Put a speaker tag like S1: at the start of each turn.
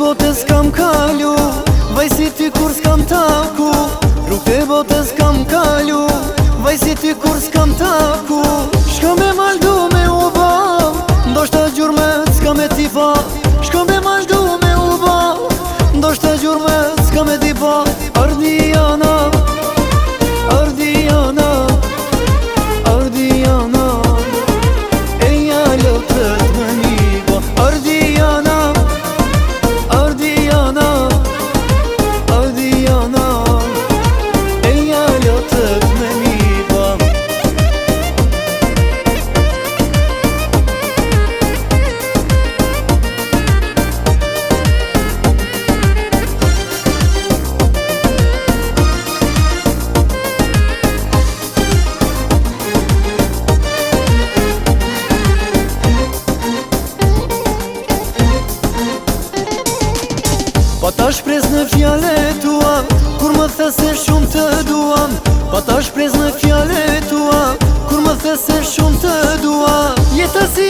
S1: botës kam kalu, vaj si ty kur s'kam taku. Rrugët e botës kam kalu, vaj si ty kur s'kam taku. Shko me maldu me u ba, ndoshta gjurmet s'ka me t'i fa. Shko me maldu me u ba, ndoshta gjurmet s'ka me t'i fa. Ardiana, Ardiana, Ardiana, eja lotët me mi ba. Ardiana, Ardiana, Ardiana, eja lotët me mi ba. Pa ta shprez në fjale tua, kur më the se shumë të duam. Pa ta shprez në fjale tua, kur më the se shumë të dua. Jeta si